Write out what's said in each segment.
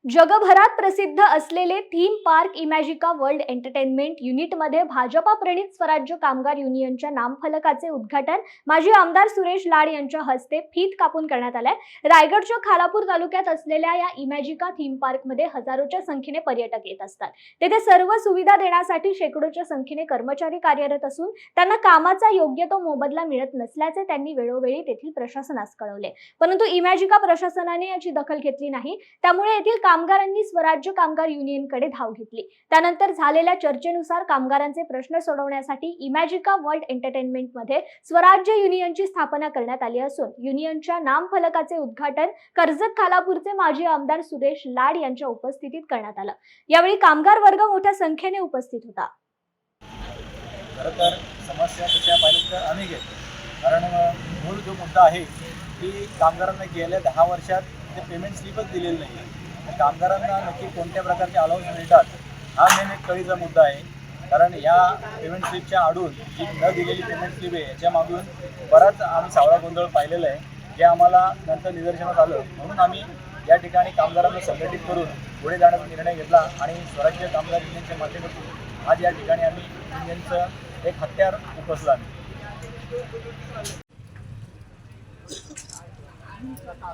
जगभरात प्रसिद्ध असलेले theme park Imagica world entertainment युनिटमध्ये भाजपा प्रणित स्वराज्य कामगार युनियनच्या नामफलकाचे उद्घाटन माजी आमदार सुरेश लाड यांच्या हस्ते फीत कापून करण्यात आले। रायगडच्या खालापूर तालुक्यात असलेल्या या इमॅजिका थीम पार्कमध्ये हजारोच्या संख्येने पर्यटक येत असतात। तेथे सर्व सुविधा देण्यासाठी शेकडोच्या संख्येने कर्मचारी कार्यरत असून त्यांना कामाचा योग्य तो मोबदला मिळत नसल्याचे त्यांनी वेळोवेळी तेथील प्रशासनास कळवले, परंतु इमॅजिका प्रशासनाने याची दखल घेतली नाही। त्यामुळे येथील कामगारांनी स्वराज्य कामगार युनियनकडे धाव घेतली। त्यानंतर झालेल्या चर्चेनुसार कामगारांचे प्रश्न सोडवण्यासाठी इमॅजिका वर्ल्ड एंटरटेनमेंटमध्ये स्वराज्य युनियनची स्थापना करण्यात आली असून युनियनच्या नामफलकाचे उद्घाटन कर्जत खालापूरचे माजी आमदार सुरेश लाड यांच्या उपस्थितीत करण्यात आलं। यावेळी कामगार वर्ग मोठ्या संख्येने उपस्थित होता। खरं तर समस्या कशा पाहिलं तर अनेक आहेत, कारण मूळ जो मुद्दा आहे की कामगारांना गेल्या 10 वर्षात ते पेमेंट स्लिपच दिलेलं नाही। कामगारांना नक्की कोणत्या प्रकारचे अलाउन्स मिळतात हा मेन एक कळीचा मुद्दा आहे, कारण या पेमेंट स्लिपच्या आडून जी न दिलेली पेमेंट स्लिप आहे याच्या मागून बराच आम्ही सावळा गोंधळ पाहिलेला आहे, जे आम्हाला नंतर निदर्शनास आलं। म्हणून आम्ही या ठिकाणी कामगारांना संघटित करून पुढे जाण्याचा निर्णय घेतला आणि स्वराज्य कामगार युनियनच्या माध्यमातून आज या ठिकाणी आम्ही युनियनचं एक हत्यार उपसलं आहे।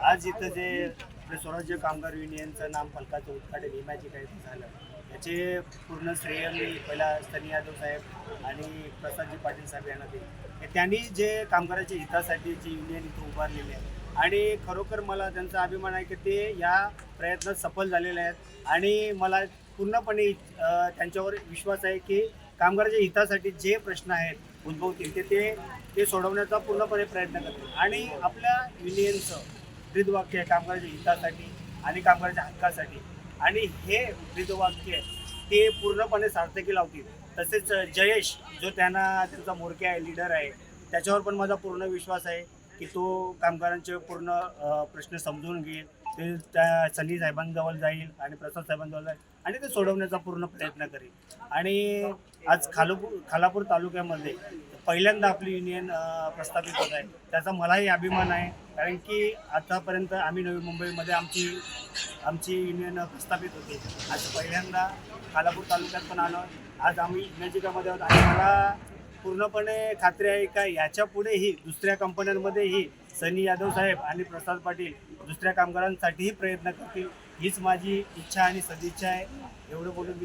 आज इथं जे स्वराज्य कामगार युनियनचं नामफलकाचं उद्घाटन इमॅजिका इथं झालं, याचे पूर्ण श्रेय मी पहिला सनी यादव साहेब आणि प्रसादजी पाटील साहेब यांना दिले। त्यांनी जे कामगाराच्या हितासाठी जी युनियन इथं उभारलेली आहे आणि खरोखर मला त्यांचा अभिमान आहे की ते या प्रयत्नात सफल झालेले आहेत आणि मला पूर्णपणे त्यांच्यावर विश्वास आहे की कामगाराच्या हितासाठी जे प्रश्न आहेत उद्भवतील ते सोडवण्याचा पूर्णपणे प्रयत्न करतील आणि आपल्या युनियनचं ब्रीदवाक्य आहे कामगाराच्या हितासाठी आणि कामगाराच्या हक्कासाठी, आणि हे ब्रीदवाक्य ते पूर्णपणे सार्थकी लावतील। तसेच जयेश जो त्यांचा मोरके आहे, लीडर आहे, त्याच्यावर पण माझा पूर्ण विश्वास आहे की तो कामगारांचे पूर्ण प्रश्न समजून घेईल, ते त्या सनी साहेबांजवळ जाईल आणि प्रसाद साहेबांजवळ जाईल आणि ते सोडवण्याचा पूर्ण प्रयत्न करेल। आणि आज खालापूर तालुक्यामध्ये पहिल्यांदा आपली युनियन प्रस्थापित होत आहे, त्याचा मलाही अभिमान आहे, कारण की आतापर्यंत आम्ही नवी मुंबईमध्ये आमची युनियन प्रस्थापित होते। आज पहिल्यांदा खालापूर तालुक्यात पण आलो, आज आम्ही इमॅजिकामध्ये आहोत आणि मला पूर्णपणे खात्री आहे का याच्या पुढेही दुसऱ्या कंपन्यांमध्येही सनी यादव साहेब आणि प्रसाद पाटील दुसऱ्या कामगारांसाठीही प्रयत्न करतील, हीच माझी इच्छा आणि सदिच्छा आहे। एवढं बोलून